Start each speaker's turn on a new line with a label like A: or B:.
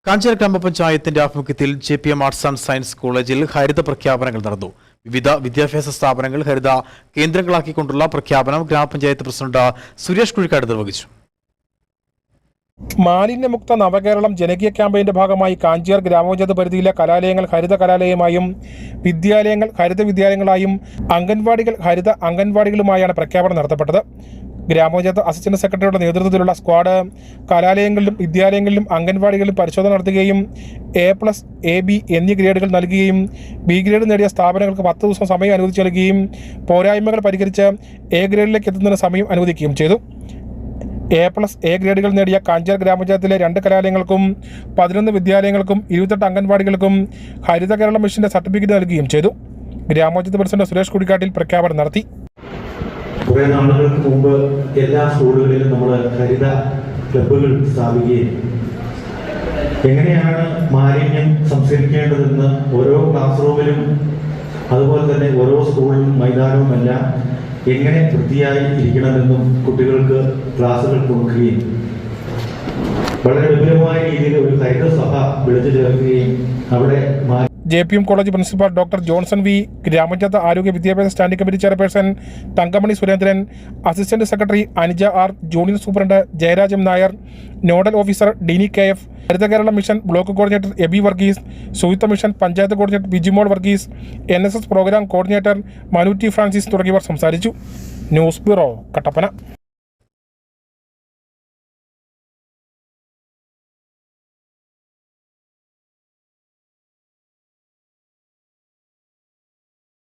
A: കാഞ്ചിയാർ ഗ്രാമപഞ്ചായത്തിന്റെ ആഭിമുഖ്യത്തിൽ JPM arts and science കോളേജിൽ ഹരിത പ്രഖ്യാപനങ്ങൾ നടന്നു. വിവിധ വിദ്യാഭ്യാസ സ്ഥാപനങ്ങൾ ഹരിത കേന്ദ്രങ്ങളാക്കിക്കൊണ്ടുള്ള പ്രഖ്യാപനം ഗ്രാമപഞ്ചായത്ത് പ്രസിഡന്റ് സുരേഷ് കുഴിക്കാട് നിർവഹിച്ചു.
B: മാലിന്യമുക്ത നവകേരളം ജനകീയ ക്യാമ്പയിന്റെ ഭാഗമായി കാഞ്ചിയാർ ഗ്രാമപഞ്ചായത്ത് പരിധിയിലെ കലാലയങ്ങൾ ഹരിത കലാലയമായും വിദ്യാലയങ്ങൾ ഹരിത വിദ്യാലയങ്ങളായും അംഗൻവാടികൾ ഹരിത അംഗൻവാടികളുമായാണ് പ്രഖ്യാപനം നടത്തപ്പെട്ടത്. ഗ്രാമപഞ്ചായത്ത് അസിസ്റ്റന്റ് സെക്രട്ടറിയുടെ നേതൃത്വത്തിലുള്ള സ്ക്വാഡ് കലാലയങ്ങളിലും വിദ്യാലയങ്ങളിലും അംഗൻവാടികളിലും പരിശോധന നടത്തുകയും A+, AB എന്നീ ഗ്രേഡുകൾ നൽകുകയും B ഗ്രേഡ് നേടിയ സ്ഥാപനങ്ങൾക്ക് 10 ദിവസം സമയം അനുവദിച്ചു നൽകുകയും പോരായ്മകൾ പരിഹരിച്ച് A ഗ്രേഡിലേക്ക് എത്തുന്നതിന് സമയം അനുവദിക്കുകയും ചെയ്തു. A+ A ഗ്രേഡുകൾ നേടിയ കാഞ്ചിയാർ ഗ്രാമപഞ്ചായത്തിലെ 2 കലാലയങ്ങൾക്കും 11 വിദ്യാലയങ്ങൾക്കും 28 അംഗൻവാടികൾക്കും ഹരിത കേരള മിഷന്റെ സർട്ടിഫിക്കറ്റ് നൽകുകയും ചെയ്തു. ഗ്രാമപഞ്ചായത്ത് പ്രസിഡന്റ് സുരേഷ് കുഴിക്കാട്ടിൽ പ്രഖ്യാപനം നടത്തി.
C: കുറേ നാളുകൾക്ക് മുമ്പ് എല്ലാ സ്കൂളുകളിലും നമ്മൾ ഹരിത ക്ലബ്ബുകൾ സ്ഥാപിക്കുകയും എങ്ങനെയാണ് മാലിന്യം സംസ്കരിക്കേണ്ടതെന്ന് ഓരോ ക്ലാസ് റൂമിലും അതുപോലെ തന്നെ ഓരോ സ്കൂളിലും മൈതാനവുമെല്ലാം എങ്ങനെ വൃത്തിയായി ഇരിക്കണമെന്നും കുട്ടികൾക്ക് ക്ലാസുകൾ കൊടുക്കുകയും വളരെ വിപുലമായ രീതിയിൽ ഒരു ഹരിത സഭ വിളിച്ചു ചേർക്കുകയും അവിടെ
B: JPM college principal doctor Johnson V, ഗ്രാമപഞ്ചായത്ത് ആരോഗ്യ വിദ്യാഭ്യാസ standing committee chairperson Thankamani Surendran, assistant secretary Anuja R, junior superintendent Jayaraj M Nair, nodal officer Dini KF, Haritha Kerala mission block coordinator Abi Varghese, Suchitwa mission panchayat coordinator Vijimol Varghese, NSS program coordinator Manu T Francis തുടങ്ങിയവർ സംസാരിച്ചു. News bureau, Kattappana.